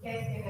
Thank you.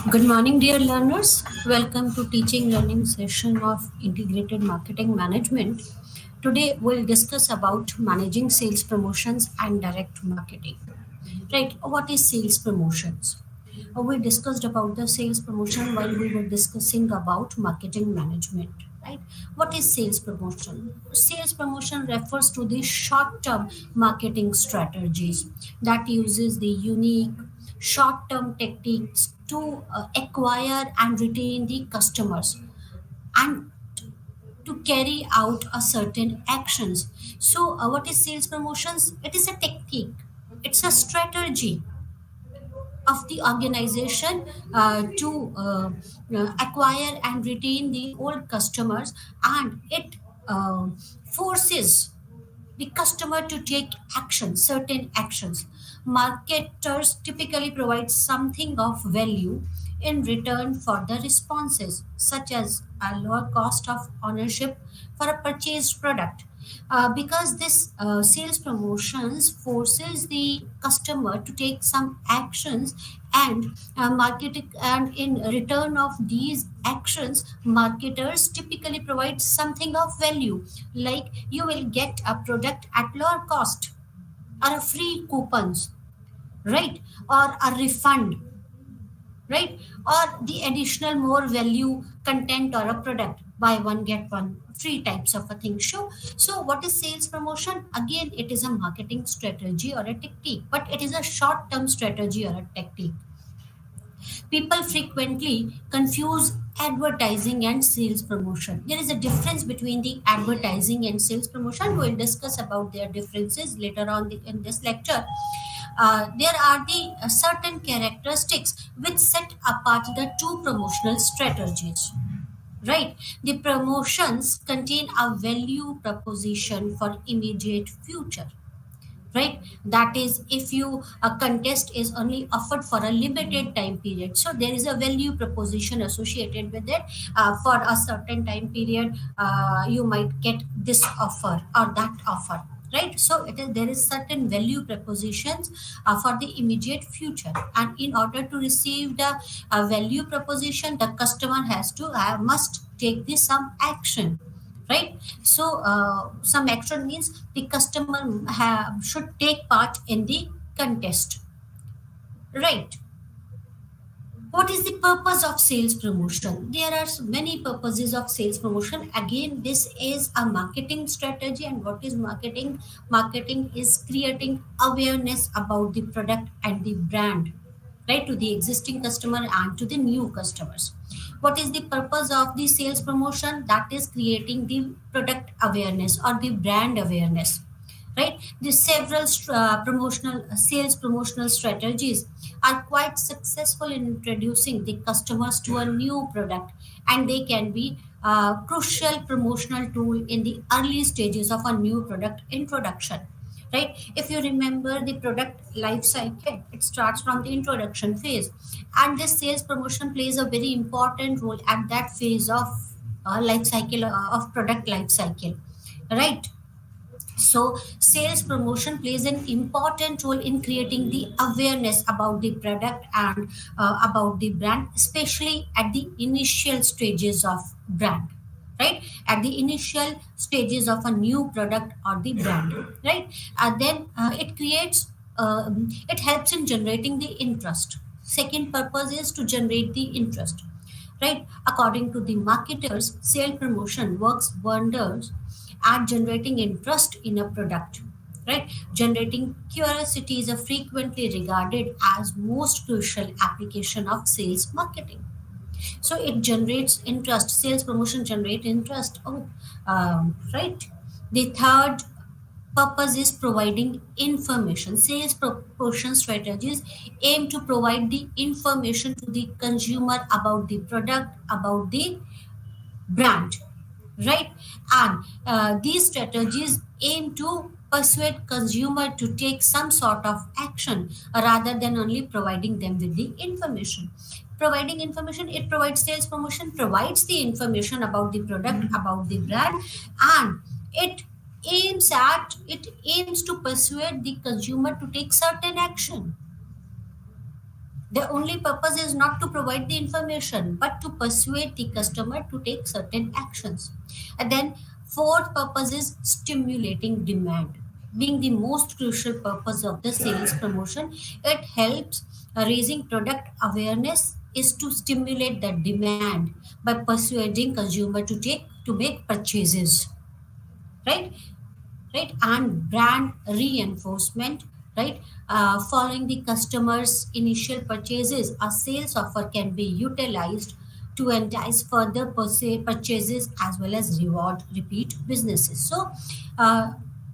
Good morning, dear learners. Welcome to teaching learning session of integrated marketing management. Today we'll discuss about managing sales promotions and direct marketing. Right? What is sales promotions? We discussed about the sales promotion while we were discussing about marketing management. Right? What is sales promotion? Sales promotion refers to the short-term marketing strategies that uses the unique short-term techniques to acquire and retain the customers and to carry out a certain actions. So what is sales promotions? It is a technique, it's a strategy of the organization to acquire and retain the old customers, and it forces the customer to take action, certain actions. Marketers typically provide something of value in return for the responses, such as a lower cost of ownership for a purchased product. Because this sales promotions forces the customer to take some actions, and marketing, and in return of these actions marketers typically provide something of value, like you will get a product at lower cost, or a free coupons, right, or a refund, right, or the additional more value content or a product, buy one get one free types of a thing. So what is sales promotion? Again, it is a marketing strategy or a technique, but it is a short term strategy or a technique. People frequently confuse advertising and sales promotion. There is a difference between the advertising and sales promotion. We'll discuss about their differences later on in this lecture. There are the certain characteristics which set apart the two promotional strategies. Right, the promotions contain a value proposition for immediate future, right? That is, if you a contest is only offered for a limited time period, so there is a value proposition associated with it. For a certain time period, you might get this offer or that offer, right? So it is, there is certain value propositions for the immediate future, and in order to receive the value proposition, the customer has to must take this some action, right? So some action means the customer should take part in the contest, right? What is the purpose of sales promotion? There are many purposes of sales promotion. Again, this is a marketing strategy. And what is marketing? Marketing is creating awareness about the product and the brand, right, to the existing customer and to the new customers. What is the purpose of the sales promotion? That is creating the product awareness or the brand awareness, right? The several promotional sales promotional strategies are quite successful in introducing the customers to a new product, and they can be a crucial promotional tool in the early stages of a new product introduction, right? If you remember the product life cycle, it starts from the introduction phase, and this sales promotion plays a very important role at that phase of life cycle of product life cycle, right? So, sales promotion plays an important role in creating the awareness about the product and about the brand, especially at the initial stages of brand, right? At the initial stages of a new product or the brand, right? Then it helps in generating the interest. Second purpose is to generate the interest, right? According to the marketers, sale promotion works wonders at generating interest in a product, right? Generating curiosity is a frequently regarded as most crucial application of sales marketing. So it generates interest. Sales promotion generate interest. Oh, right. The third purpose is providing information. Sales promotion strategies aim to provide the information to the consumer about the product, about the brand, right? And these strategies aim to persuade consumer to take some sort of action rather than only providing them with the information. Providing information, it provides sales promotion, provides the information about the product, about the brand, and it it aims to persuade the consumer to take certain action. The only purpose is not to provide the information, but to persuade the customer to take certain actions. And then, fourth purpose is stimulating demand. Being the most crucial purpose of the sales promotion, it helps raising product awareness is to stimulate the demand by persuading consumer to make purchases, right? Right, and brand reinforcement, right? Following the customer's initial purchases, a sales offer can be utilized to entice further purchases as well as reward repeat businesses. So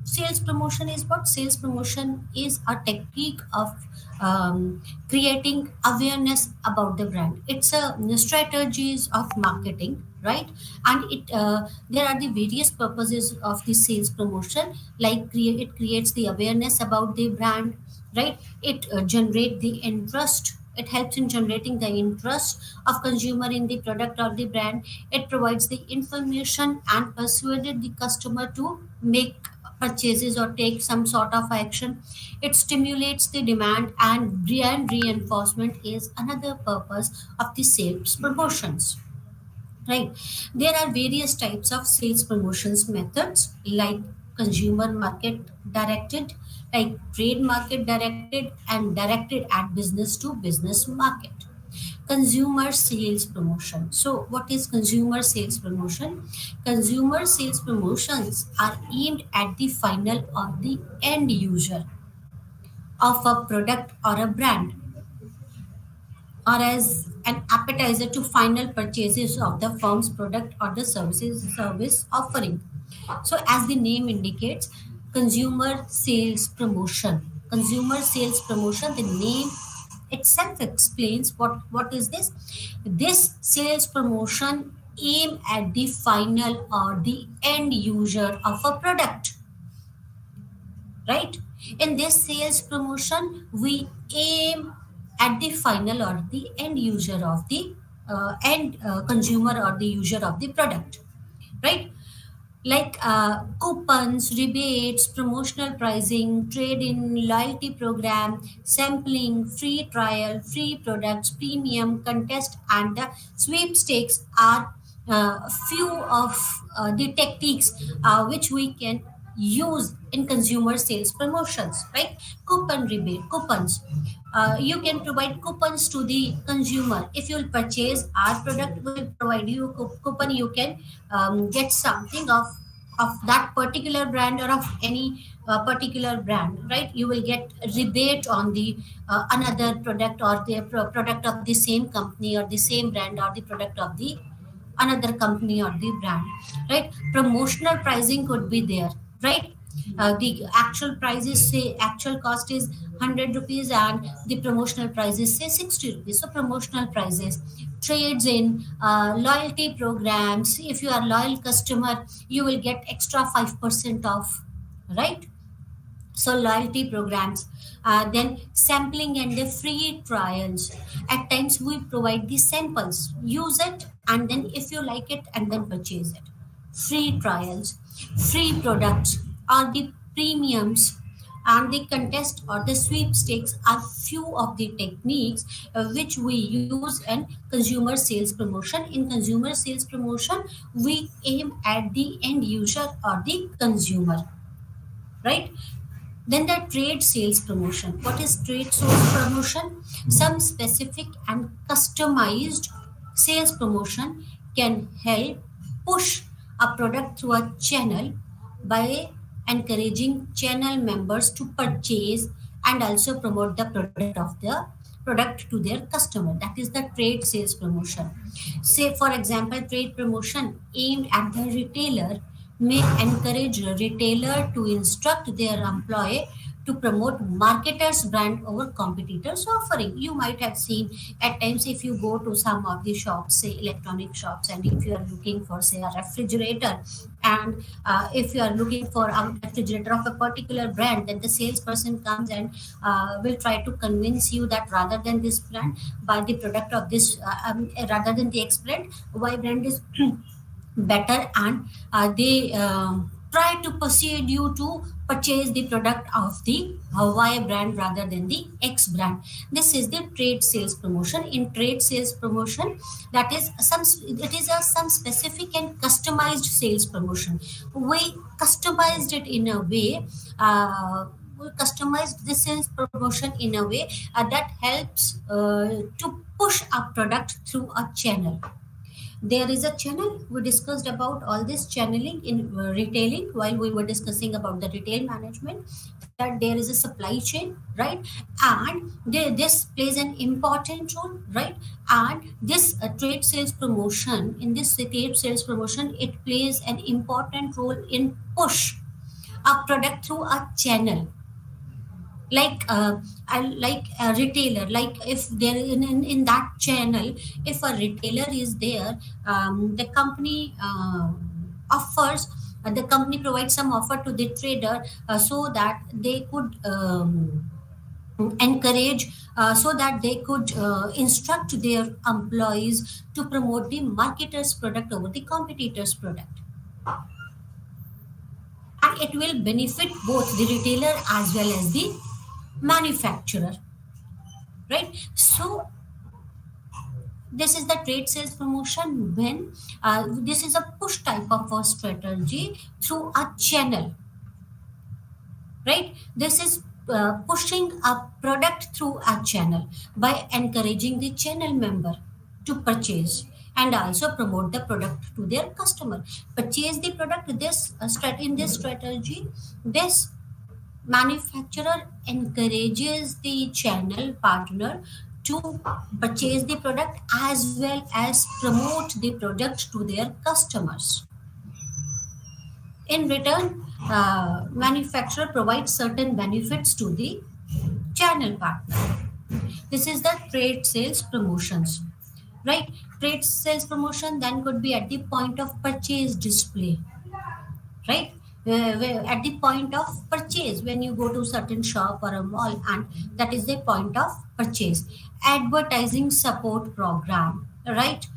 sales promotion is what? Sales promotion is a technique of creating awareness about the brand. It's a strategies of marketing, right? And there are the various purposes of the sales promotion, like it creates the awareness about the brand, right? It generate the interest. It helps in generating the interest of consumer in the product or the brand. It provides the information and persuaded the customer to make purchases or take some sort of action. It stimulates the demand, and brand reinforcement is another purpose of the sales promotions, right? There are various types of sales promotions methods, like consumer market directed, like trade market directed, and directed at business to business market. Consumer sales promotion. So what is consumer sales promotion? Consumer sales promotions are aimed at the final or the end user of a product or a brand, or as an appetizer to final purchases of the firm's product or the service offering. So, as the name indicates, consumer sales promotion. Consumer sales promotion, the name itself explains what is this. This sales promotion aim at the final or the end user of a product, right? In this sales promotion, we aim at the final or the end user of the end consumer or the user of the product, right? Like coupons, rebates, promotional pricing, trade in, loyalty program, sampling, free trial, free products, premium, contest, and the sweepstakes are few of the techniques which we can use in consumer sales promotions, right? Coupon rebate, coupons. You can provide coupons to the consumer. If you'll purchase our product, we'll provide you coupon. You can get something of that particular brand or of any particular brand, right? You will get a rebate on the another product or the product of the same company or the same brand or the product of the another company or the brand, right? Promotional pricing could be there, right? The actual price is, say, actual cost is 100 rupees and the promotional price is, say, 60 rupees. So promotional prices, trades in, loyalty programs. If you are loyal customer, you will get extra 5% off, right? So loyalty programs, then sampling and the free trials. At times we provide the samples, use it, and then if you like it, and then purchase it. Free trials, free products, or the premiums, and the contest or the sweepstakes are few of the techniques which we use in consumer sales promotion. In consumer sales promotion, we aim at the end user or the consumer, right? Then the trade sales promotion. What is trade sales promotion? Some specific and customized sales promotion can help push a product through a channel by encouraging channel members to purchase and also promote the product to their customer. That is the trade sales promotion. Say, for example, trade promotion aimed at the retailer may encourage a retailer to instruct their employee to promote marketers brand over competitors offering. You might have seen at times, if you go to some of the shops, say electronic shops, and if you are looking for, say, a refrigerator, and if you are looking for a refrigerator of a particular brand, then the salesperson comes and will try to convince you that rather than this brand, buy the product of this, rather than the X brand, Y brand is better, and they try to persuade you to purchase the product of the Y brand rather than the X brand. This is the trade sales promotion. In trade sales promotion, that is some, it is a some specific and customized sales promotion. We customized it in a way, we customized the sales promotion in a way that helps to push a product through a channel. There is a channel. We discussed about all this channeling in retailing while we were discussing about the retail management, that there is a supply chain, right? And this plays an important role, right? And this trade sales promotion, in this trade sales promotion, it plays an important role in push a product through a channel, like like a retailer. Like if there in that channel, if a retailer is there, the company offers, the company provides some offer to the trader, so that they could encourage, so that they could instruct their employees to promote the marketer's product over the competitor's product, and it will benefit both the retailer as well as the manufacturer, right? So this is the trade sales promotion when this is a push type of a strategy through a channel, right? This is pushing a product through a channel by encouraging the channel member to purchase and also promote the product to their customer. Purchase the product. This in this strategy, this manufacturer encourages the channel partner to purchase the product as well as promote the product to their customers. In return, manufacturer provides certain benefits to the channel partner. This is the trade sales promotions, right? Trade sales promotion then could be at the point of purchase display, right? At the point of purchase, when you go to certain shop or a mall, and that is the point of purchase. Advertising support program, right?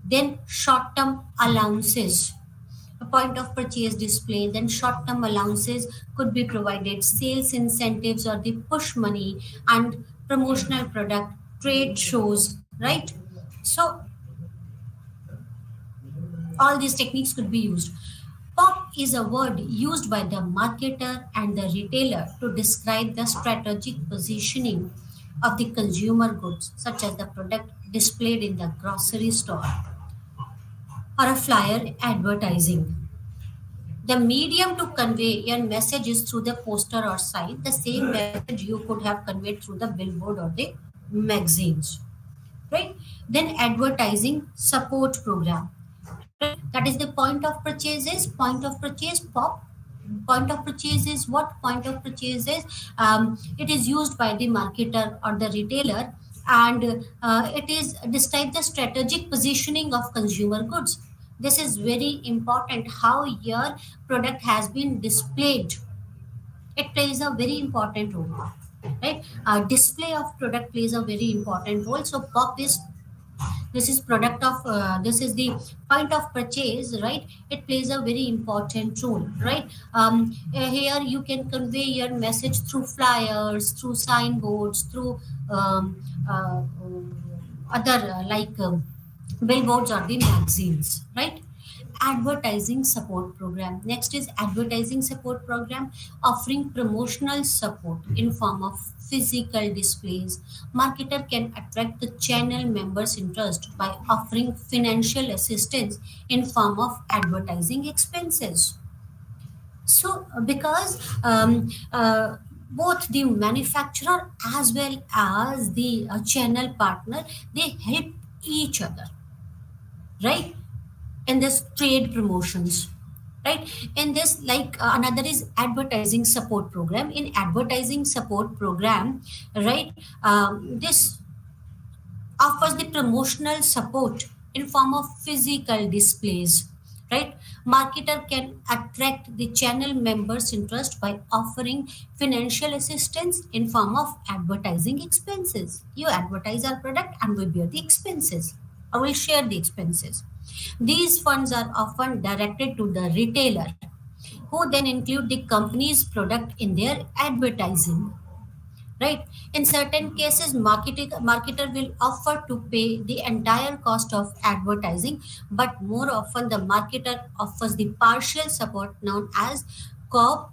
Then short term allowances, a point of purchase display. Then short term allowances could be provided, sales incentives or the push money, and promotional product, trade shows, right? So All these techniques could be used. Pop is a word used by the marketer and the retailer to describe the strategic positioning of the consumer goods, such as the product displayed in the grocery store or a flyer advertising. The medium to convey your message is through the poster or sign, the same message you could have conveyed through the billboard or the magazines, right? Then advertising support program, right? That is the point of purchase is point of purchase pop. Point of purchase is what? Point of purchase is it is used by the marketer or the retailer, and it is describe the strategic positioning of consumer goods. This is very important, how your product has been displayed. It plays a very important role, right? Display of product plays a very important role. So pop is, this is product of this is the point of purchase, right? It plays a very important role, right? Here you can convey your message through flyers, through signboards, through other billboards or the magazines, right? Advertising support program. Next is advertising support program, offering promotional support in form of physical displays. Marketer can attract the channel members' interest by offering financial assistance in form of advertising expenses. So, because both the manufacturer as well as the channel partner, they help each other, right? And this trade promotions, right? And this another is advertising support program. In advertising support program, right, this offers the promotional support in form of physical displays, right? Marketer can attract the channel members interest by offering financial assistance in form of advertising expenses. You advertise our product and we bear the expenses, or will share the expenses. These funds are often directed to the retailer, who then include the company's product in their advertising, right? In certain cases, marketer will offer to pay the entire cost of advertising, but more often the marketer offers the partial support known as co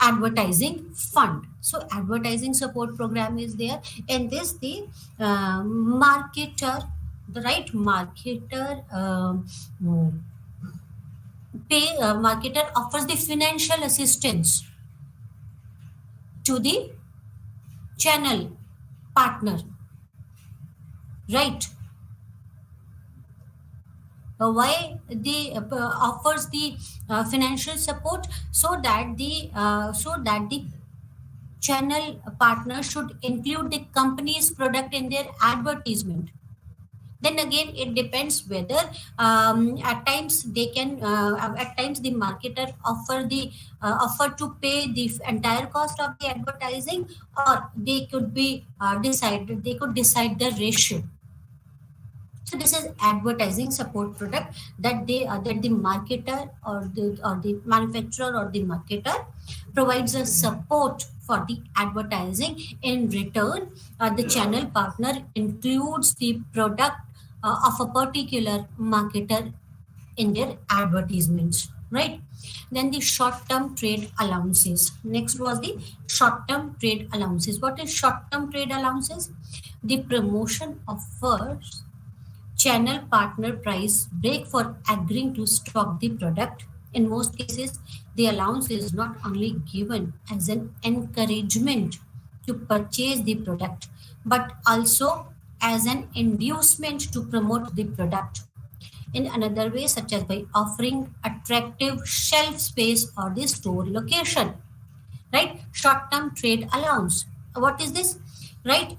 advertising fund. So advertising support program is there. In this, the marketer, the right marketer marketer offers the financial assistance to the channel partner, right? Why they offers the financial support, so that the channel partner should include the company's product in their advertisement. Then again, it depends whether at times they can at times the marketer offer to pay the entire cost of the advertising, or they could be they could decide the ratio. So this is advertising support product, that that the marketer or the manufacturer or the marketer provides a support for the advertising. In return, the channel partner includes the product of a particular marketer in their advertisements, right? Then the short-term trade allowances. Next was the short-term trade allowances. What is short-term trade allowances? The promotion offers channel partner price break for agreeing to stock the product. In most cases, the allowance is not only given as an encouragement to purchase the product, but also as an inducement to promote the product in another way, such as by offering attractive shelf space or the store location, right? Short-term trade allowance. What is this? Right?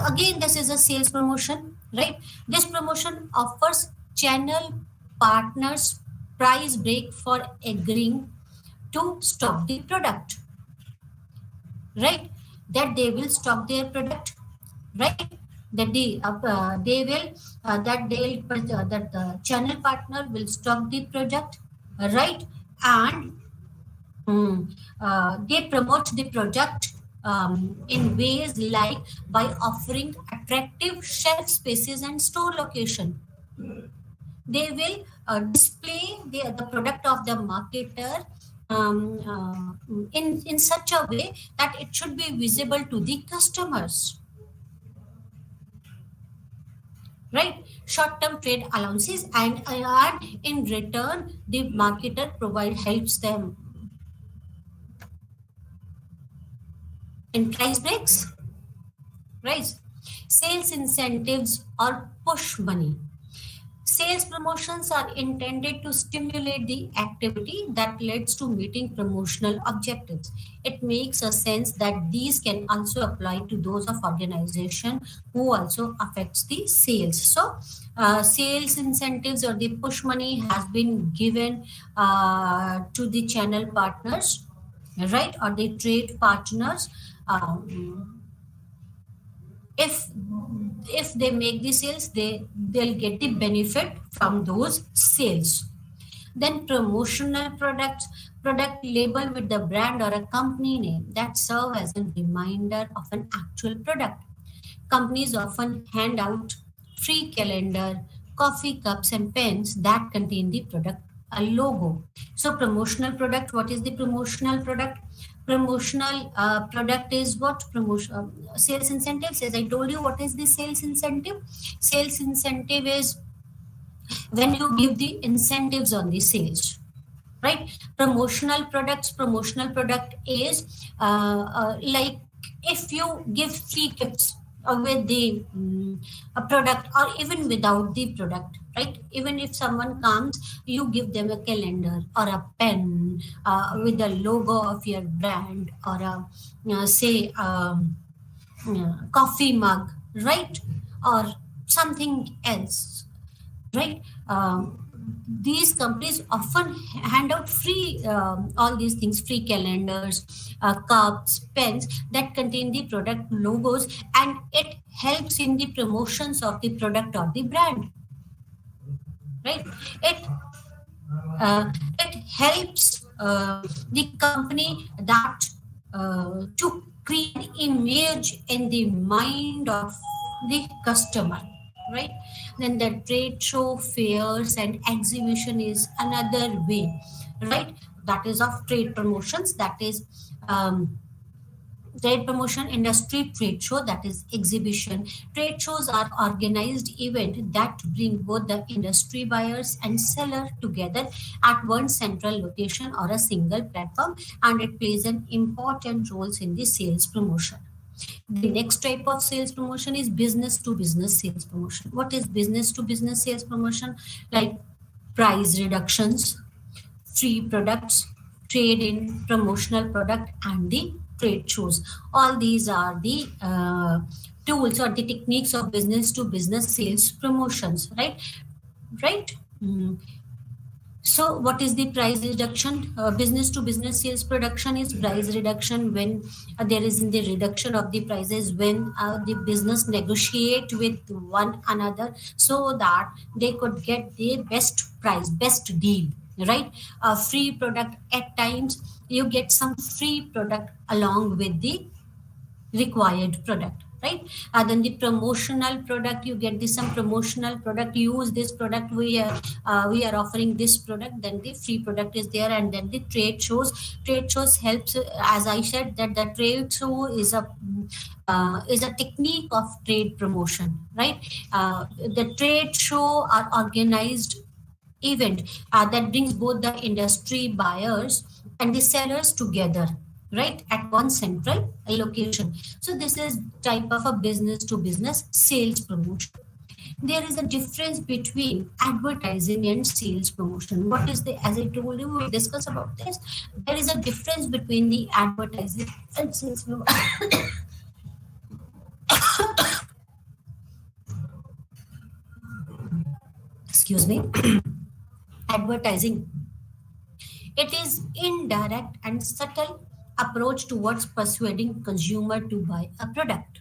Again, this is a sales promotion, right? This promotion offers channel partners price break for agreeing to stock the product, right? That they will stock their product, right? That they will that the channel partner will stock the product, right? And they promote the product in ways like by offering attractive shelf spaces and store location. They will display the product of the marketer in such a way that it should be visible to the customers, right? Short-term trade allowances, and in return, the marketer provide helps them in price breaks, right? Sales incentives or push money. Sales promotions are intended to stimulate the activity that leads to meeting promotional objectives. It makes a sense that these can also apply to those of organization who also affects the sales. So, sales incentives or the push money has been given to the channel partners, right, or the trade partners. Um, if if they make the sales, they'll get the benefit from those sales. Then promotional products, product label with the brand or a company name that serve as a reminder of an actual product. Companies often hand out free calendar, coffee cups, and pens that contain the product a logo. So, promotional product. What is the promotional product? Promotional product is what promotion sales incentives. As I told you, what is the sales incentive? Sales incentive is when you give the incentives on the sales, right? Promotional product is like if you give free gifts with the a product, or even without the product, right? Even if someone comes, you give them a calendar or a pen with the logo of your brand, or a say coffee mug, right? Or something else, right? These companies often hand out free all these things, free calendars, cups, pens that contain the product logos, and it helps in the promotions of the product or the brand, right? It uh, it helps the company that to create an image in the mind of the customer, right? Then the trade show, fairs, and exhibition is another way, right? That is of trade promotions. That is trade promotion, industry trade show, that is exhibition. Trade shows are organized event that bring both the industry buyers and seller together at one central location or a single platform, and it plays an important role in the sales promotion. The next type of sales promotion is business to business sales promotion. What is business to business sales promotion? Like price reductions, free products, trade in promotional product, and the trade shows. All these are the tools or the techniques of business to business sales promotions, right? Right. So, what is the price reduction? Business to business sales production is price reduction when there is in the reduction of the prices when the business negotiate with one another so that they could get the best price, best deal, right? Free product, at times you get some free product along with the required product, right? Then the promotional product, you get this some promotional product, use this product, we are offering this product, then the free product is there. And then the trade shows helps, as I said, that the trade show is a technique of trade promotion, right? The trade show are organized event that brings both the industry buyers and the sellers together, right, at one central location. So this is type of a business to business sales promotion. There is a difference between advertising and sales promotion. What is the, as I told you, we discuss about this. There is a difference between the advertising and sales promotion. Excuse me. Advertising, it is indirect and subtle approach towards persuading consumer to buy a product.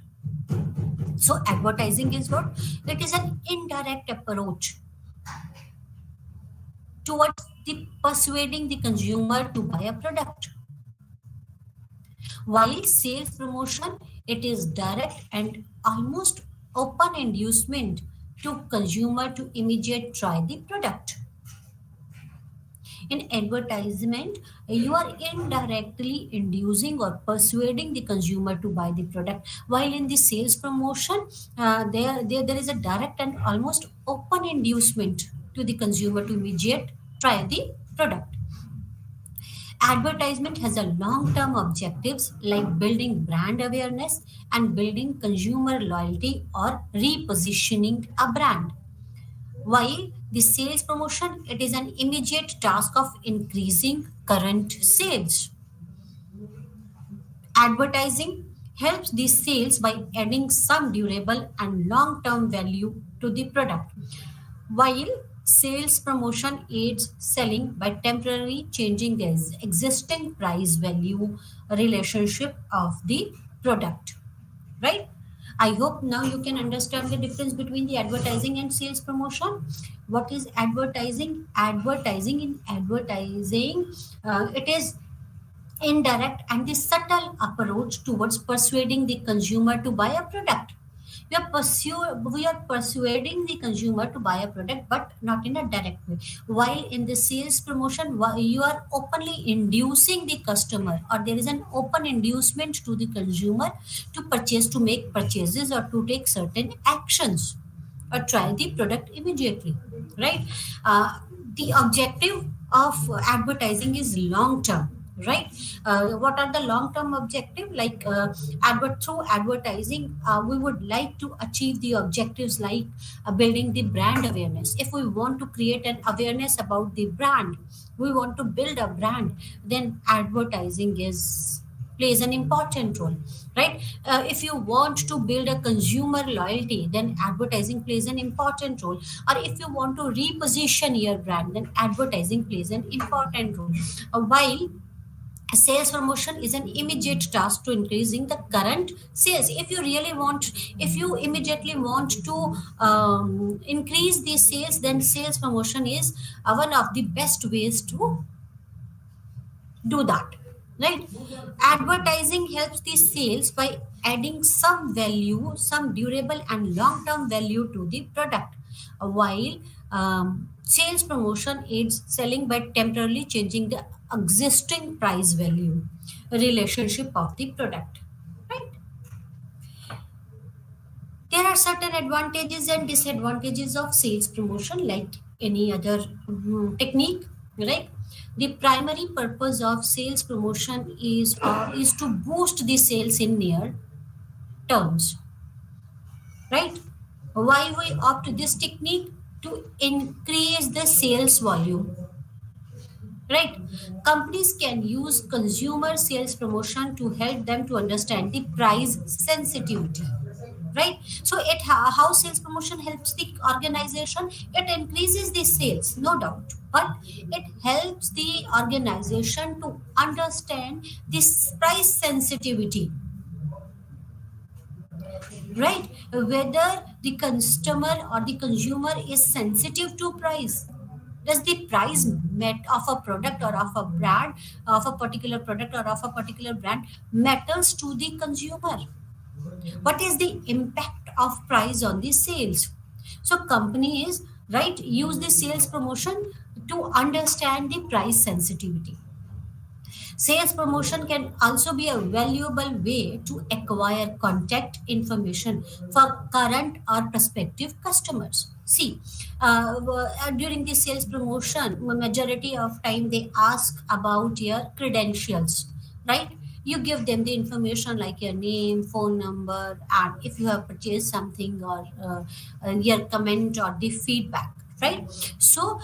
So advertising is what? It is an indirect approach towards the persuading the consumer to buy a product. While sales promotion, it is direct and almost open inducement to consumer to immediate try the product. In advertisement, you are indirectly inducing or persuading the consumer to buy the product, while in the sales promotion, there is a direct and almost open inducement to the consumer to immediate try the product. Advertisement has a long-term objectives like building brand awareness and building consumer loyalty or repositioning a brand. While the sales promotion, it is an immediate task of increasing current sales. Advertising helps the sales by adding some durable and long-term value to the product, while sales promotion aids selling by temporarily changing the existing price value relationship of the product. Right? I hope now you can understand the difference between the advertising and sales promotion. What is advertising? Advertising, in advertising, it is indirect and the subtle approach towards persuading the consumer to buy a product. We are persuading the consumer to buy a product, but not in a direct way. While in the sales promotion, you are openly inducing the customer, or there is an open inducement to the consumer to purchase, to make purchases, or to take certain actions or try the product immediately, right? The objective of advertising is long term, right? What are the long term objective? Like through advertising, we would like to achieve the objectives like building the brand awareness. If we want to create an awareness about the brand, we want to build a brand, then advertising is plays an important role, right? If you want to build a consumer loyalty, then advertising plays an important role. Or if you want to reposition your brand, then advertising plays an important role. While sales promotion is an immediate task to increasing the current sales. If you immediately want to increase the sales, then sales promotion is one of the best ways to do that, right? Advertising helps the sales by adding some value, some durable and long term value to the product, while sales promotion aids selling by temporarily changing the existing price value relationship of the product, right? There are certain advantages and disadvantages of sales promotion like any other technique, right? The primary purpose of sales promotion is to boost the sales in near terms, right? Why we opt this technique? To increase the sales volume, right? Companies can use consumer sales promotion to help them to understand the price sensitivity, right? So how sales promotion helps the organization? It increases the sales, no doubt, but it helps the organization to understand this price sensitivity, right? Whether the customer or the consumer is sensitive to price. Does the price met of a product or of a brand, of a particular product or of a particular brand, matters to the consumer? What is the impact of price on the sales? So companies, right, use the sales promotion to understand the price sensitivity. Sales promotion can also be a valuable way to acquire contact information for current or prospective customers. See, during the sales promotion, majority of time they ask about your credentials, right? You give them the information like your name, phone number, and if you have purchased something, or your comment or the feedback, right? So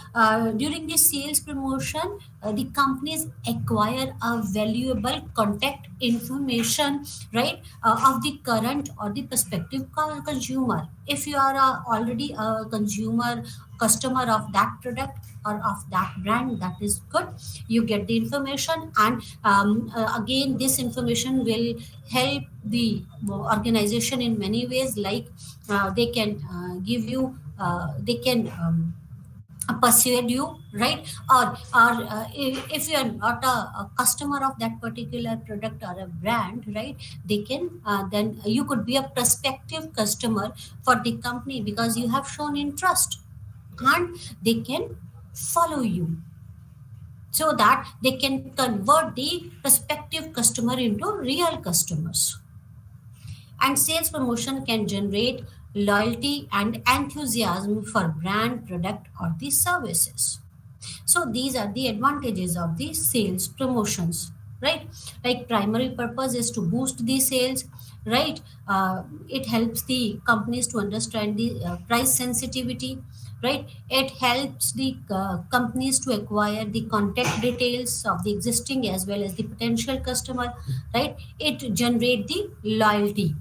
during the sales promotion, the companies acquire a valuable contact information, right, of the current or the prospective consumer. If you are already a consumer customer of that product or of that brand, that is good. You get the information, and again this information will help the organization in many ways, like they can give you they can persuade you, right? Or if you are not a customer of that particular product or a brand, right, they can then you could be a prospective customer for the company because you have shown interest, and they can follow you so that they can convert the prospective customer into real customers. And sales promotion can generate loyalty and enthusiasm for brand, product, or the services. So these are the advantages of the sales promotions, right? Like primary purpose is to boost the sales, right? It helps the companies to understand the price sensitivity, right? It helps the companies to acquire the contact details of the existing as well as the potential customer, right? It generate the loyalty.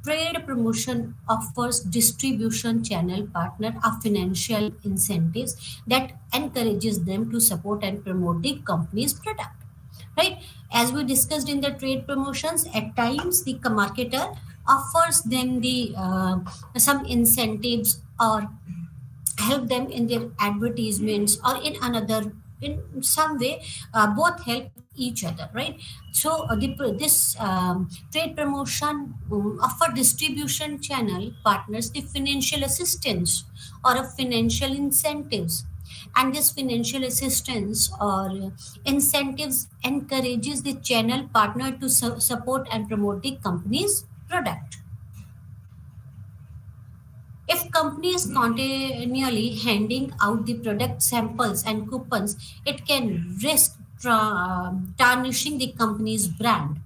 Trade promotion offers distribution channel partner a financial incentives that encourages them to support and promote the company's product. Right? As we discussed in the trade promotions, at times the marketer offers them the some incentives or help them in their advertisements or in another, in some way, both help each other, right? So this trade promotion offer distribution channel partners the financial assistance or a financial incentives, and this financial assistance or incentives encourages the channel partner to support and promote the company's product. If company is continually handing out the product samples and coupons, it can risk tarnishing the company's brand.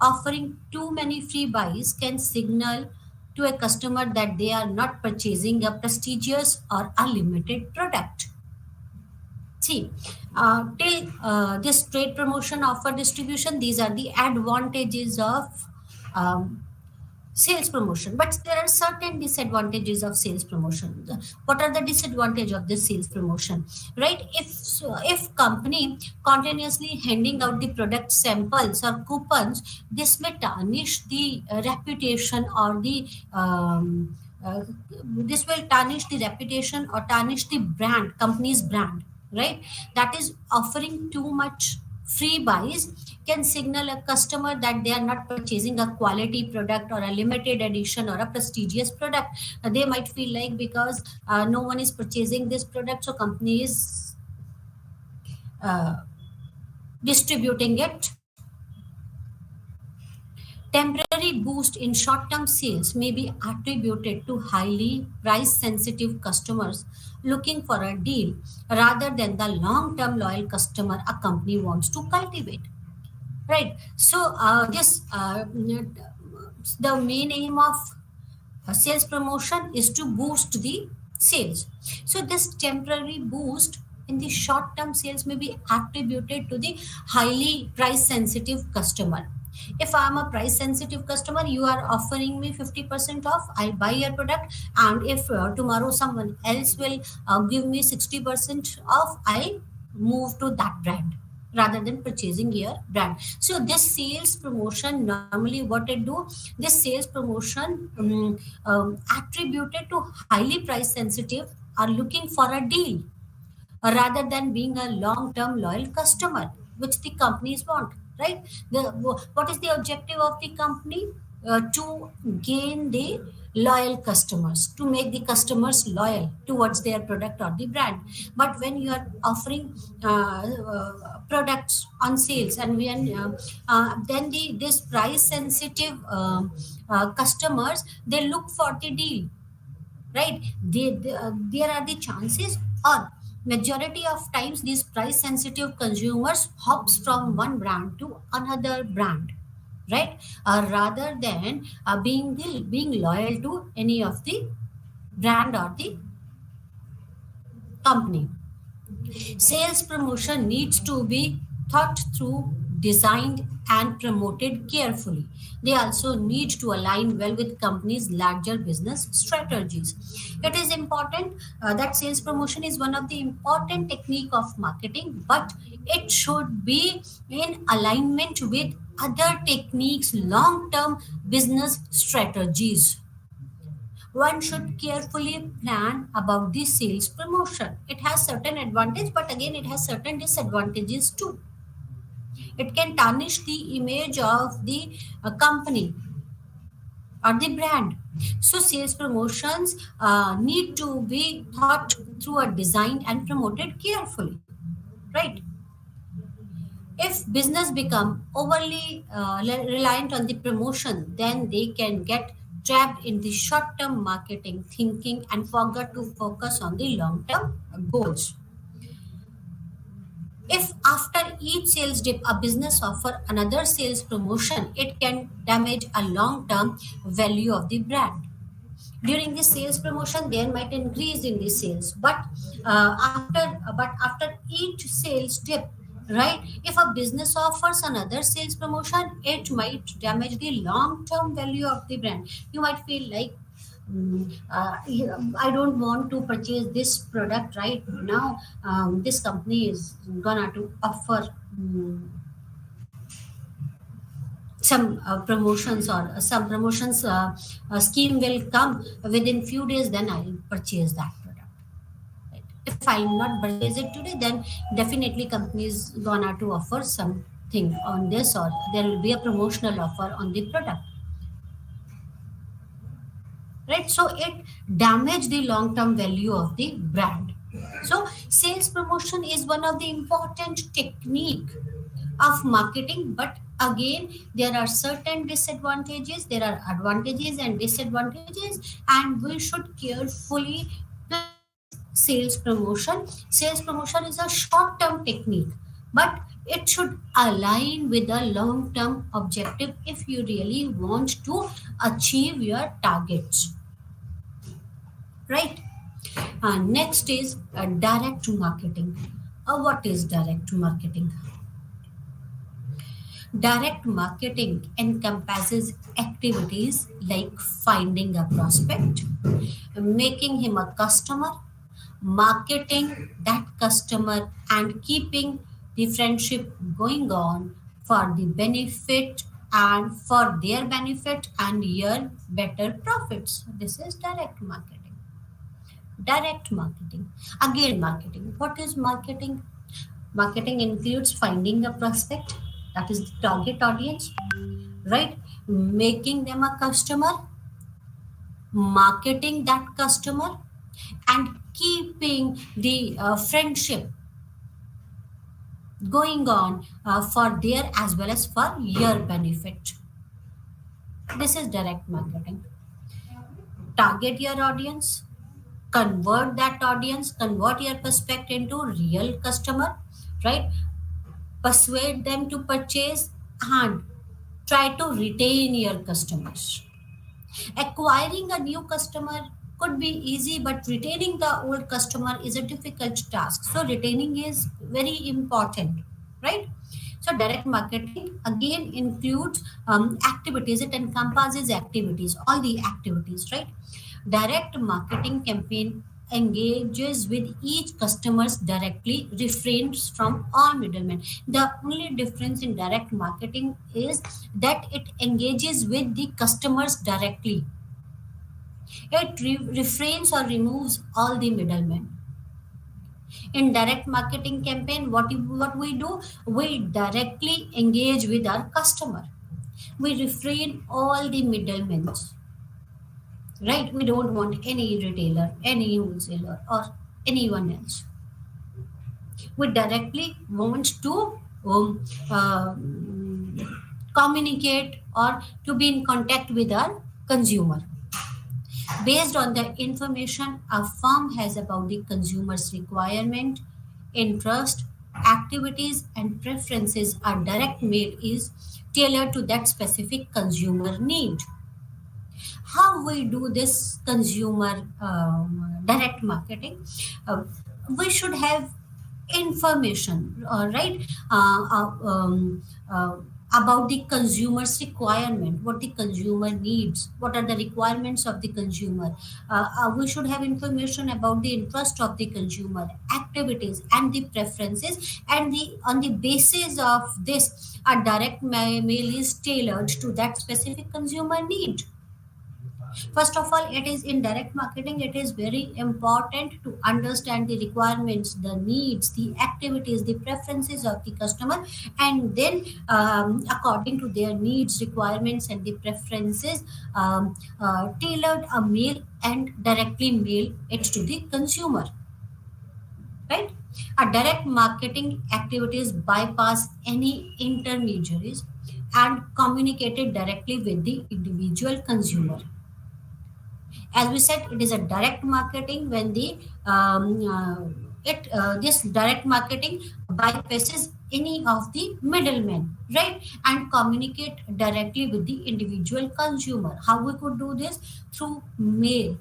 Offering too many free buys can signal to a customer that they are not purchasing a prestigious or a limited product. See, till this trade promotion offer distribution, these are the advantages of um, sales promotion. But there are certain disadvantages of sales promotion. What are the disadvantage of this sales promotion, right? If company continuously handing out the product samples or coupons, this may tarnish the reputation or the this will tarnish the reputation or tarnish the brand, company's brand, right? That is, offering too much free buys can signal a customer that they are not purchasing a quality product or a limited edition or a prestigious product. They might feel like because no one is purchasing this product, so company is uh, distributing it. Temporary boost in short-term sales may be attributed to highly price-sensitive customers looking for a deal rather than the long-term loyal customer a company wants to cultivate. Right. So the main aim of sales promotion is to boost the sales. So this temporary boost in the short term sales may be attributed to the highly price sensitive customer. If I'm a price sensitive customer, you are offering me 50% off, I'll buy your product. And if tomorrow someone else will give me 60% off, I'll move to that brand rather than purchasing your brand. So this sales promotion, normally what it do, this sales promotion attributed to highly price sensitive are looking for a deal rather than being a long-term loyal customer, which the companies want, right? What is the objective of the company? To gain the loyal customers, to make the customers loyal towards their product or the brand. But when you are offering products on sales, and when then this price sensitive customers, they look for the deal, right? There are the chances, or majority of times these price sensitive consumers hops from one brand to another brand, right? Rather than being loyal to any of the brand or the company. Sales promotion needs to be thought through, designed, and promoted carefully. They also need to align well with companies' larger business strategies. It is important that sales promotion is one of the important technique of marketing, but it should be in alignment with other techniques, long-term business strategies. One should carefully plan about the sales promotion. It has certain advantage, but again it has certain disadvantages too. It can tarnish the image of the company or the brand. So sales promotions need to be thought through a designed and promoted carefully, right? If business become overly reliant on the promotion, then they can get trapped in the short-term marketing thinking and forget to focus on the long-term goals. If after each sales dip a business offer another sales promotion, it can damage a long-term value of the brand. During the sales promotion there might increase in the sales, but after each sales dip, right, if a business offers another sales promotion, it might damage the long term value of the brand. You might feel like, I don't want to purchase this product right now. This company is gonna to offer some promotions, or some promotions scheme will come within few days, then I'll purchase that product, right? If I'll not purchase it today, then definitely companies gonna to offer something on this, or there will be a promotional offer on the product, right? So it damage the long term value of the brand. So sales promotion is one of the important technique of marketing, but again there are certain disadvantages, there are advantages and disadvantages, and we should carefully plan sales promotion. Sales promotion is a short term technique, but it should align with a long term objective if you really want to achieve your targets, right? Next is direct marketing. What is direct marketing? Direct marketing encompasses activities like finding a prospect, making him a customer, marketing that customer, and keeping the friendship going on for the benefit and for their benefit and earn better profits. This is direct marketing. Direct marketing. Again, marketing. What is marketing? Marketing includes finding a prospect, that is the target audience, right? Making them a customer, marketing that customer, and keeping the friendship going on for their as well as for your benefit. This is direct marketing. Target your audience, convert that audience, convert your prospect into real customer, right? Persuade them to purchase and try to retain your customers. Acquiring a new customer could be easy, but retaining the old customer is a difficult task. So, retaining is very important, right? So, direct marketing again includes activities, it encompasses activities, all the activities, right? Direct marketing campaign engages with each customers directly, refrains from all middlemen. The only difference in direct marketing is that it engages with the customers directly. It refrains or removes all the middlemen. In direct marketing campaign, what we do, we directly engage with our customer. We refrain all the middlemen, right? We don't want any retailer, any wholesaler, or anyone else. We directly want to uh, communicate or to be in contact with our consumer. Based on the information a firm has about the consumer's requirement, interest, activities, and preferences, a direct mail is tailored to that specific consumer need. How we do this consumer direct marketing? Uh, we should have information, right, about the consumer's requirement, what the consumer needs, what are the requirements of the consumer. We should have information about the interest of the consumer, activities, and the preferences, and the on the basis of this, a direct mail is tailored to that specific consumer need. First of all, it is in direct marketing, it is very important to understand the requirements, the needs, the activities, the preferences of the customer, and then according to their needs, requirements, and the preferences, tailored a mail and directly mail it to the consumer, right? A direct marketing activities bypass any intermediaries and communicated directly with the individual consumer. As we said, it is a direct marketing when the it this direct marketing bypasses any of the middlemen, right, and communicate directly with the individual consumer. How we could do this? Through mail,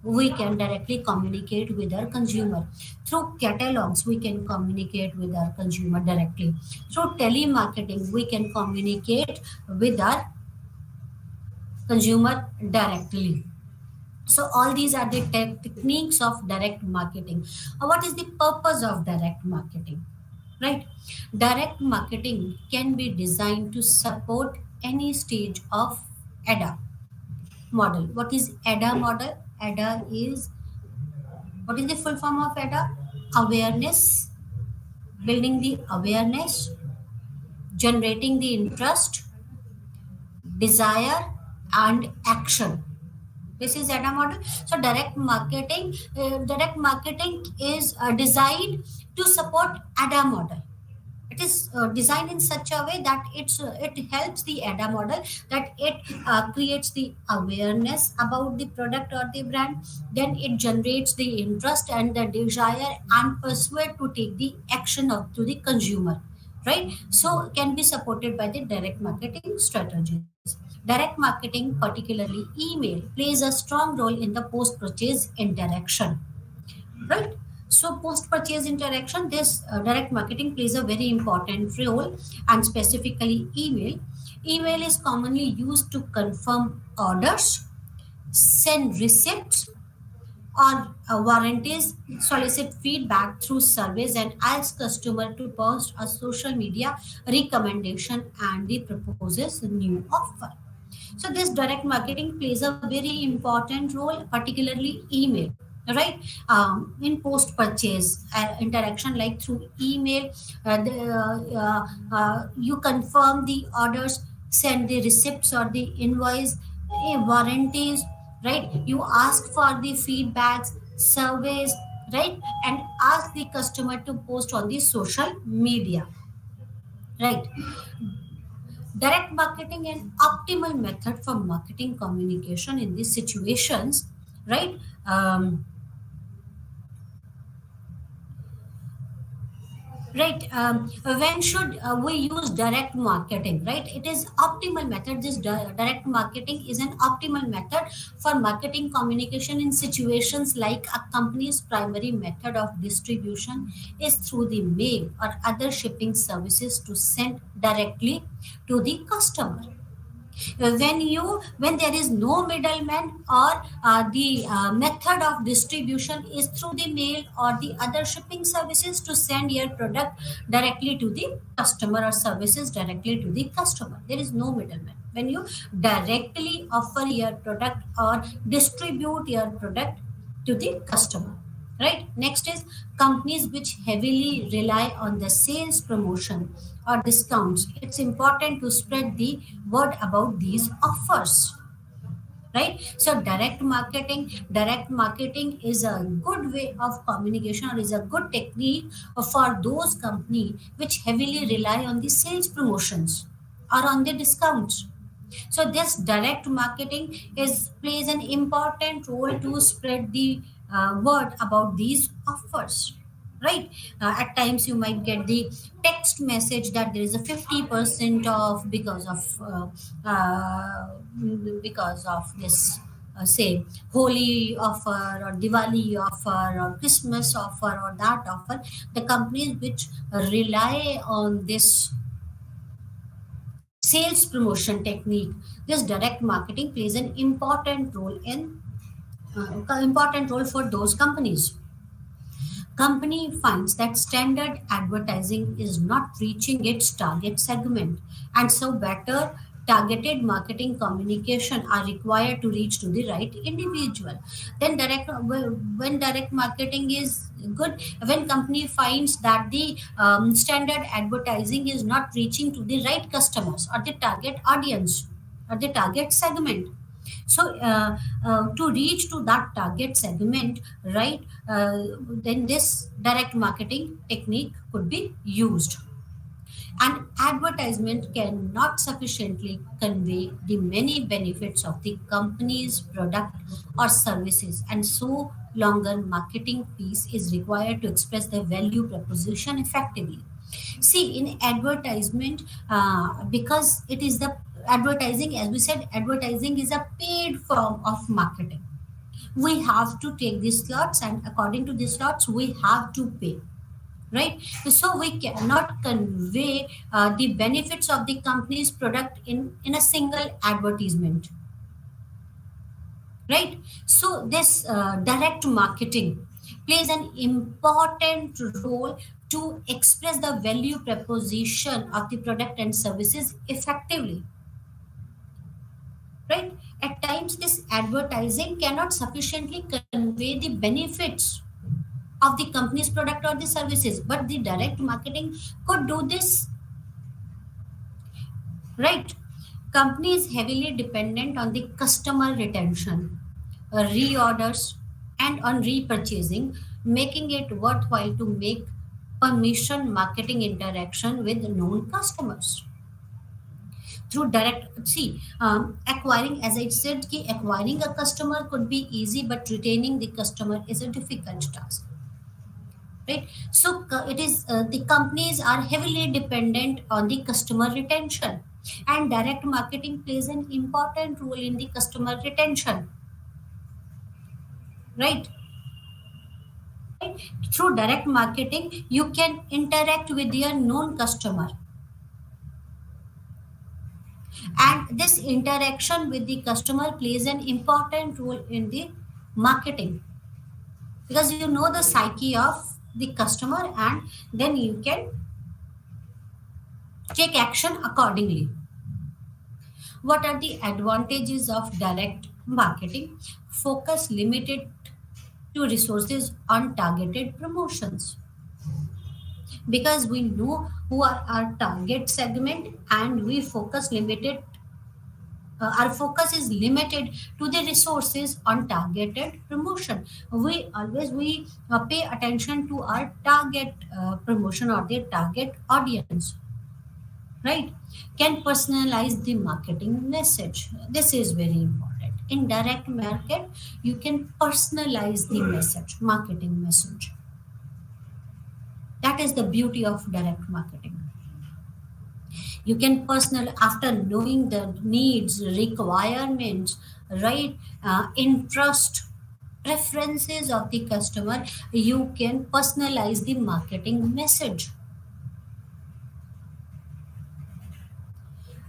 we can directly communicate with our consumer. Through catalogs, we can communicate with our consumer directly. Through telemarketing, we can communicate with our consumer directly. So all these are the techniques of direct marketing. What is the purpose of direct marketing? Right? Direct marketing can be designed to support any stage of ADA model. What is ADA model? ADA is, what is the full form of ADA? Awareness, building the awareness, generating the interest, desire, and action. This is ADA model. So direct marketing is designed to support ADA model. It is designed in such a way that it helps the ADA model, that it creates the awareness about the product or the brand, then it generates the interest and the desire and persuade to take the action of to the consumer, right? So can be supported by the direct marketing strategies. Direct marketing, particularly email, plays a strong role in the post purchase interaction, right? So post purchase interaction, this direct marketing plays a very important role, and specifically email is commonly used to confirm orders, send receipts or warranties, solicit feedback through surveys, and ask customer to post a social media recommendation and the proposes a new offer. So this direct marketing plays a very important role, particularly email, right? In post purchase interaction, like through email, you confirm the orders, send the receipts or the invoice, warranties, right? You ask for the feedbacks, surveys, right, and ask the customer to post on the social media, right? Direct marketing, an optimal method for marketing communication in these situations, right? Right. When should we use direct marketing? Right. It is optimal method. This direct marketing is an optimal method for marketing communication in situations like a company's primary method of distribution is through the mail or other shipping services to send directly to the customer. When there is no middleman, or the method of distribution is through the mail or the other shipping services to send your product directly to the customer, or services directly to the customer, there is no middleman. When you directly offer your product or distribute your product to the customer, right? Next is companies which heavily rely on the sales promotion or discounts. It's important to spread the word about these offers, right? So direct marketing is a good way of communication, or is a good technique for those company which heavily rely on the sales promotions or on the discounts. So this direct marketing is plays an important role to spread the word about these offers, right? At times you might get the text message that there is a 50% off because of this, say, holy offer or Diwali offer or Christmas offer or that offer. The companies which rely on this sales promotion technique, this direct marketing plays an important role for those companies. Company finds that standard advertising is not reaching its target segment, and so better Targeted marketing communication are required to reach to the right individual. Then when direct marketing is good, when company finds that the standard advertising is not reaching to the right customers or the target audience or the target segment. So to reach to that target segment, right, then this direct marketing technique could be used. An advertisement cannot sufficiently convey the many benefits of the company's product or services, and so longer marketing piece is required to express the value proposition effectively. See, in advertisement, because it is the advertising, as we said, advertising is a paid form of marketing. We have to take these slots, and according to these slots, we have to pay, right? So we cannot convey the benefits of the company's product in a single advertisement, right? So this direct marketing plays an important role to express the value proposition of the product and services effectively, right? At times this advertising cannot sufficiently convey the benefits of the company's product or the services, but the direct marketing could do this, right? Companies heavily dependent on the customer retention, reorders, and on repurchasing, making it worthwhile to make permission marketing interaction with known customers through direct. See, acquiring, as I said, acquiring a customer could be easy, but retaining the customer is a difficult task, right? So it is the companies are heavily dependent on the customer retention, and direct marketing plays an important role in the customer retention, right? Right, through direct marketing you can interact with your known customer, and this interaction with the customer plays an important role in the marketing, because you know the psyche of the customer, and then you can take action accordingly. What are the advantages of direct marketing? Focus limited to resources on targeted promotions, because we know who are our target segment, and we focus limited. Our focus is limited to the resources on targeted promotion. We pay attention to our target promotion or the target audience, right? Can personalize the marketing message. This is very important. In direct market, you can personalize the message, marketing message. That is the beauty of direct marketing. You can personal, after knowing the needs, requirements, right, interest, preferences of the customer, you can personalize the marketing message.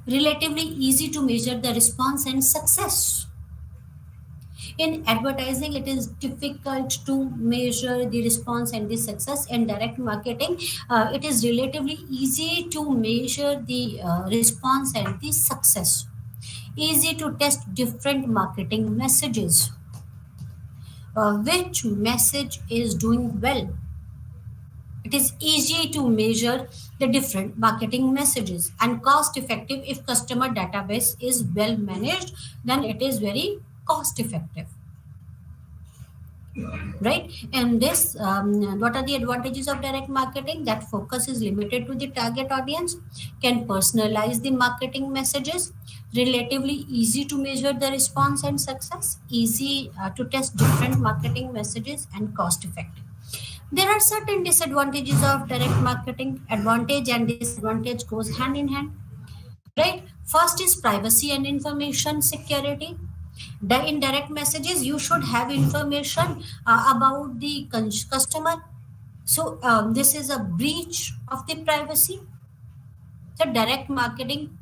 Relatively easy to measure the response and success. In advertising, it is difficult to measure the response and the success. In direct marketing, it is relatively easy to measure the response and the success. Easy to test different marketing messages. Which message is doing well? It is easy to measure the different marketing messages, and cost effective. If customer database is well managed, then it is very cost effective, right? And this what are the advantages of direct marketing? That focus is limited to the target audience, can personalize the marketing messages, relatively easy to measure the response and success, easy to test different marketing messages, and cost effective. There are certain disadvantages of direct marketing. Advantage and disadvantage goes hand in hand, right? First is privacy and information security. The indirect messages, you should have information about the customer. So this is a breach of the privacy. So direct marketing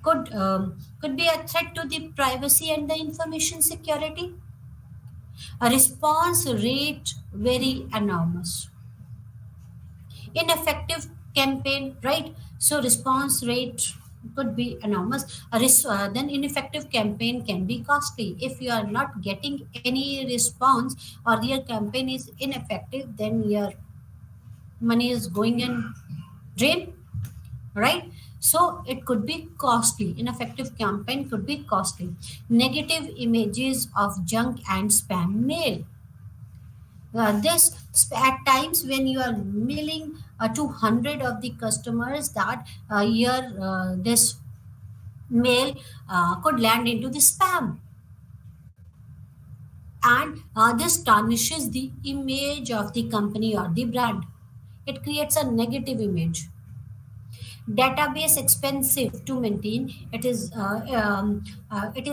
could be a threat to the privacy and the information security. A response rate very enormous. Ineffective campaign, right? So response rate could be enormous. Then ineffective campaign can be costly. If you are not getting any response or your campaign is ineffective, then your money is going in drain, right? So it could be costly. Ineffective campaign could be costly. Negative images of junk and spam mail. At times when you are mailing to 100 of the customers, that your this mail could land into the spam, and this tarnishes the image of the company or the brand. It creates a negative image. Database expensive to maintain. It is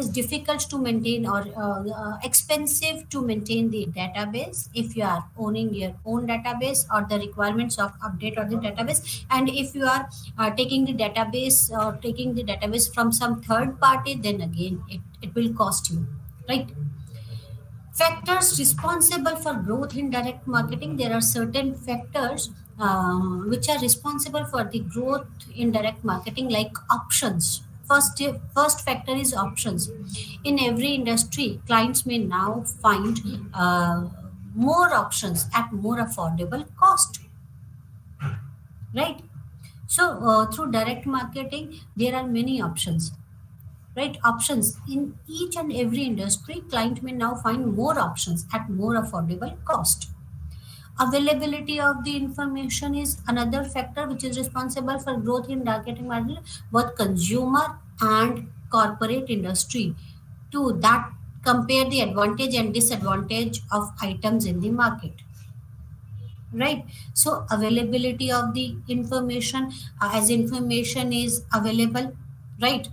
difficult to maintain, or expensive to maintain the database if you are owning your own database, or the requirements of update of the database. And if you are taking the database from some third party, then again it will cost you, right? Factors responsible for growth in direct marketing. There are certain factors which are responsible for the growth in direct marketing, like options. First factor is options. In every industry, clients may now find more options at more affordable cost, right? So through direct marketing, there are many options, right? Options in each and every industry, client may now find more options at more affordable cost. Availability of the information is another factor which is responsible for growth in marketing market. Both consumer and corporate industry to that compare the advantage and disadvantage of items in the market, right? So availability of the information, as information is available, right?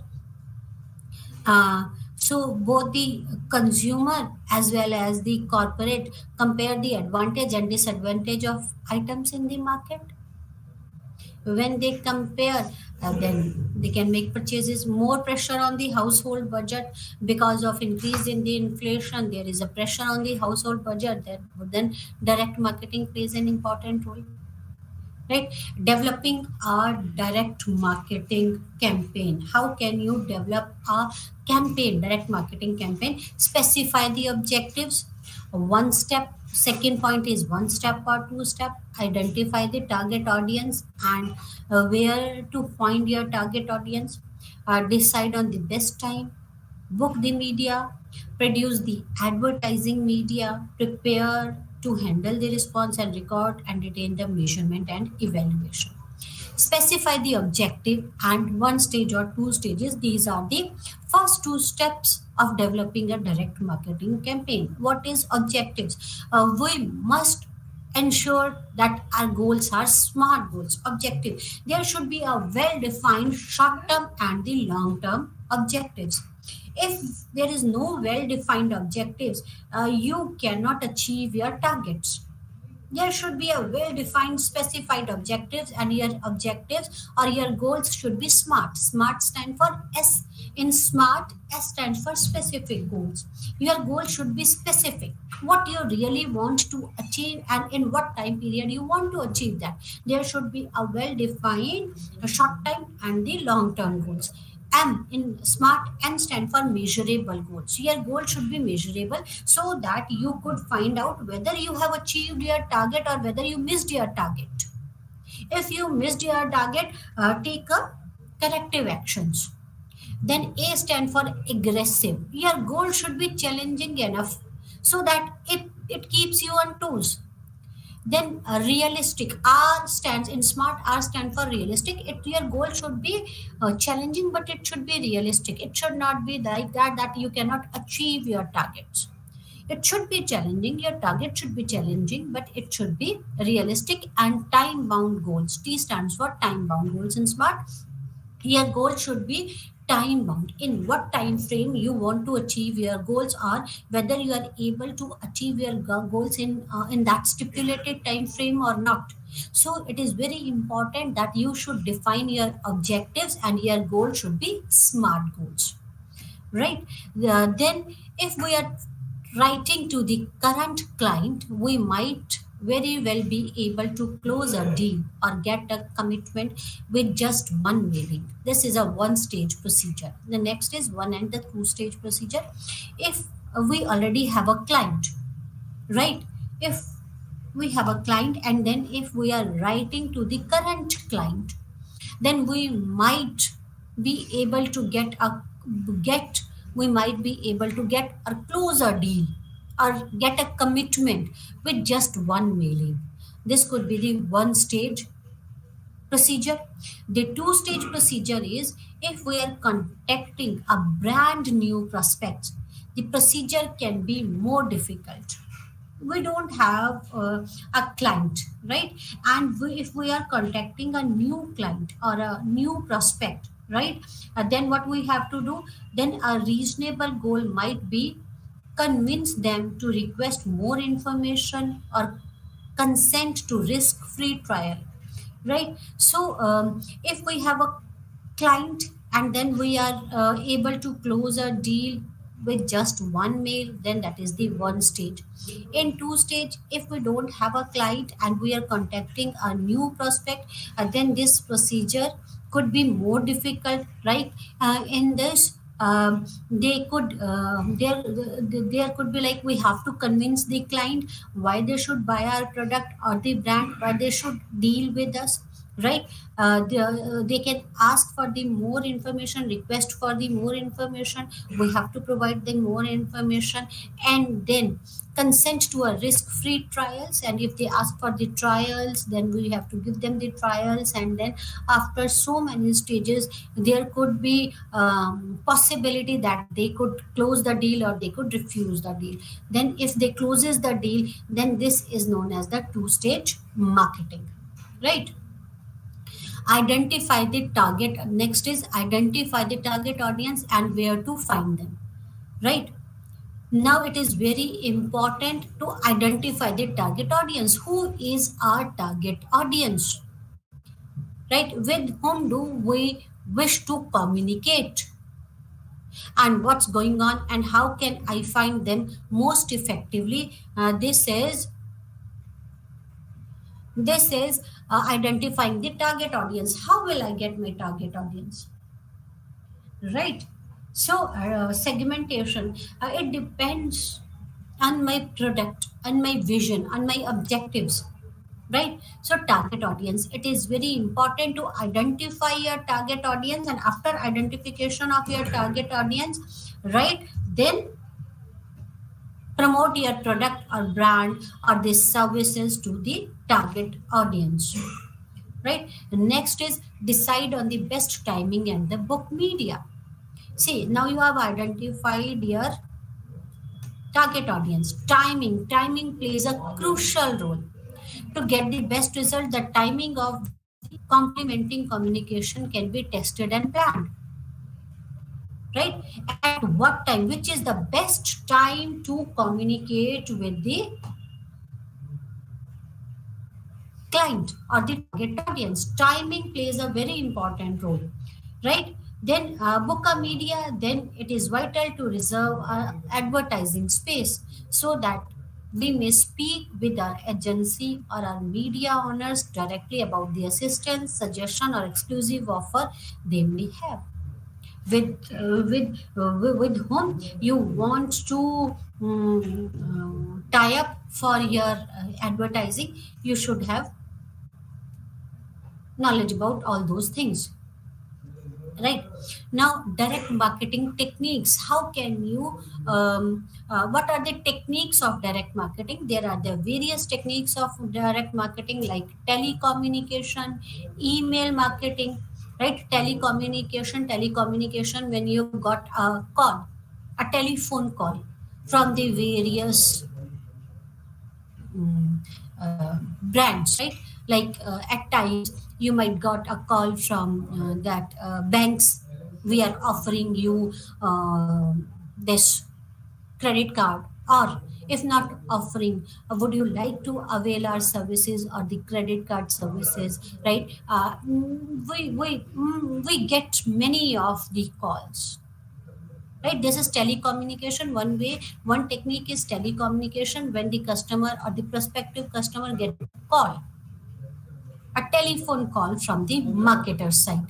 So both the consumer as well as the corporate compare the advantage and disadvantage of items in the market. When they compare, then they can make purchases. More pressure on the household budget because of increase in the inflation. There is a pressure on the household budget. Then direct marketing plays an important role, right? Developing a direct marketing campaign. How can you develop a campaign, direct marketing campaign? Specify the objectives. One step. Second point is one step or two step. Identify the target audience and where to find your target audience. Decide on the best time. Book the media, produce the advertising media, prepare to handle the response and record and retain the measurement and evaluation. Specify the objective and one stage or two stages. These are the first two steps of developing a direct marketing campaign. What is objectives? We must ensure that our goals are smart goals. Objective, there should be a well defined short term and the long term objectives. If there is no well defined objectives, you cannot achieve your targets. There should be a well defined specified objectives, and your objectives or your goals should be smart. Smart stand for S. In smart, S stands for specific goals. Your goal should be specific, what you really want to achieve and in what time period you want to achieve that. There should be a well defined short term and the long term goals. M in smart, M stand for measurable goals. Your goal should be measurable so that you could find out whether you have achieved your target or whether you missed your target. If you missed your target, take a corrective actions. Then A stand for aggressive. Your goal should be challenging enough so that it keeps you on toes. Then realistic. R stands in smart, R stand for realistic. Your goal should be challenging, but it should be realistic. It should not be like that you cannot achieve your targets. It should be challenging. Your target should be challenging, but it should be realistic. And time bound goals. T stands for time bound goals in smart. Your goal should be time bound. In what time frame you want to achieve your goals, or whether you are able to achieve your goals in that stipulated time frame or not. So it is very important that you should define your objectives and your goal should be smart goals, right? Then if we are writing to the current client, we might very well be able to close a deal or get a commitment with just one mailing. This is a one stage procedure. The next is one and the two stage procedure. If we already have a client, right? If we have a client, and then if we are writing to the current client, then we might be able to get we might be able to get or close a deal or get a commitment with just one mailing. This could be the one stage procedure. The two stage procedure is if we are contacting a brand new prospect, the procedure can be more difficult. We don't have a client, right? And if we are contacting a new client or a new prospect, right, then what we have to do, then a reasonable goal might be convince them to request more information or consent to risk free trial, right? So if we have a client and then we are able to close a deal with just one mail, then that is the one stage. In two stage, if we don't have a client and we are contacting a new prospect, then this procedure could be more difficult, right? In this they could there could be like we have to convince the client why they should buy our product or the brand, why they should deal with us, right? They can ask for the more information, request for the more information, we have to provide them more information, and then consent to a risk free trials. And if they ask for the trials, then we have to give them the trials, and then after so many stages there could be possibility that they could close the deal or they could refuse the deal. Then if they closes the deal, then this is known as the two stage marketing, right? Identify the target. Next is identify the target audience and where to find them, right? Now it is very important to identify the target audience. Who is our target audience, right? With whom do we wish to communicate, and what's going on, and how can I find them most effectively? This is identifying the target audience. How will I get my target audience, right? So segmentation, it depends on my product, on my vision, on my objectives, right? So target audience, it is very important to identify your target audience, and after identification of your target audience, right, then promote your product or brand or the services to the target audience, right? Next is decide on the best timing and the book media. See, now you have identified your target audience. Timing plays a crucial role. To get the best result, the timing of the complementing communication can be tested and planned, right? At what time, which is the best time to communicate with the client or the target audience? Timing plays a very important role, right? Then book a media, then it is vital to reserve advertising space so that we may speak with our agency or our media owners directly about the assistance, suggestion, or exclusive offer they may have. With whom you want to tie up for your advertising, you should have knowledge about all those things, right? Now direct marketing techniques. How can you what are the techniques of direct marketing? There are the various techniques of direct marketing like telecommunication, email marketing, right? Telecommunication, when you got a call, a telephone call from the various mm, brands, right? Like at times you might got a call from that banks, we are offering you this credit card, or if not offering, would you like to avail our services or the credit card services, right? We get many of the calls, right? This is telecommunication. One way, one technique is telecommunication, when the customer or the prospective customer get a call, a telephone call from the marketer side,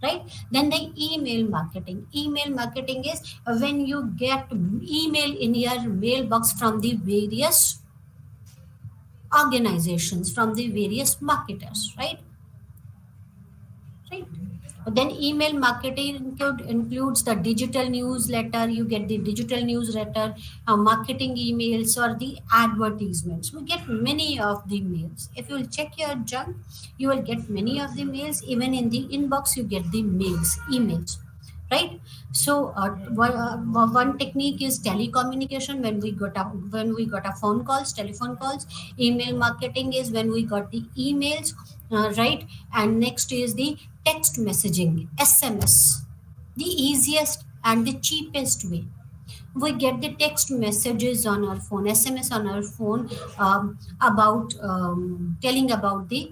right? Then the email marketing. Email marketing is when you get email in your mailbox from the various organizations, from the various marketers, right? Then email marketing includes the digital newsletter. You get the digital newsletter, marketing emails, or the advertisements. We get many of the mails. If you will check your junk, you will get many of the mails. Even in the inbox, you get the mails, emails, right? So one technique is telecommunication, when we got a phone calls, telephone calls. Email marketing is when we got the emails, right? And next is the text messaging, SMS, the easiest and the cheapest way. We get the text messages on our phone, SMS on our phone, about telling about the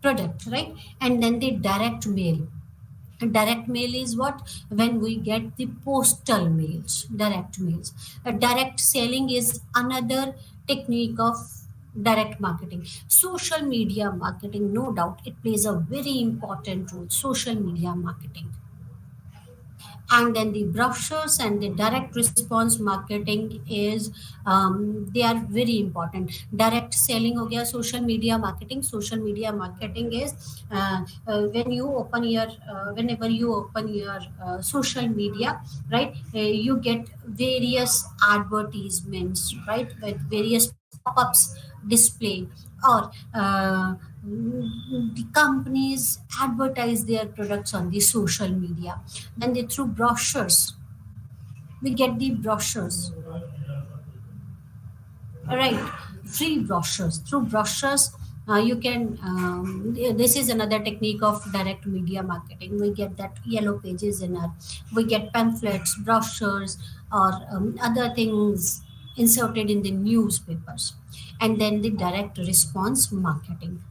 product, right? And then the direct mail. Direct mail is what? When we get the postal mails, direct mails. Direct selling is another technique of direct marketing. Social media marketing, no doubt, it plays a very important role. Social media marketing, and then the brochures and the direct response marketing is, they are very important. Direct selling ho gaya, social media marketing. Social media marketing is when you open your whenever you open your social media, right? You get various advertisements, right, with various pop-ups display, or the companies advertise their products on the social media. Then they through brochures, we get the brochures, right? Free brochures. Through brochures, you can this is another technique of direct media marketing. We get that yellow pages in our, we get pamphlets, brochures, or other things inserted in the newspapers. And then the direct response marketing.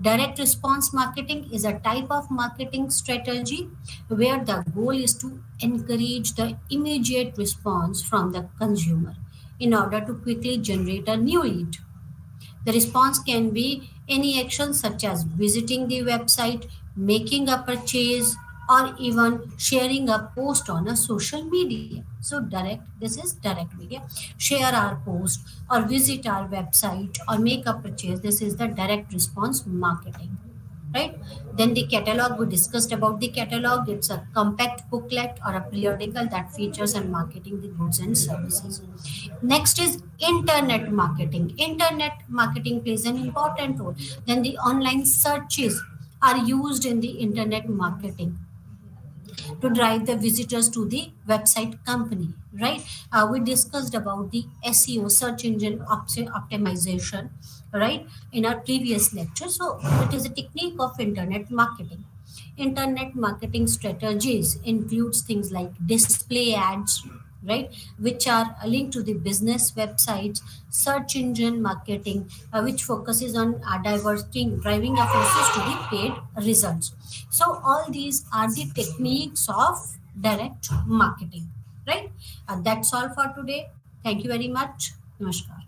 Direct response marketing is a type of marketing strategy where the goal is to encourage the immediate response from the consumer in order to quickly generate a new lead. The response can be any action such as visiting the website, making a purchase, or even sharing a post on a social media. So this is direct media. Share our post or visit our website or make a purchase. This is the direct response marketing, right? Then the catalog, we discussed about the catalog. It's a compact booklet or a periodical that features and marketing the goods and services. Next is internet marketing. Internet marketing plays an important role. Then the online searches are used in the internet marketing to drive the visitors to the website company, right? We discussed about the SEO, search engine optimization, right, in our previous lecture. So it is a technique of internet marketing. Internet marketing strategies includes things like display ads, right, which are linked to the business websites. Search engine marketing, which focuses on diverting driving our forces to the paid results. So all these are the techniques of direct marketing, right? That's all for today. Thank you very much. Namaskar.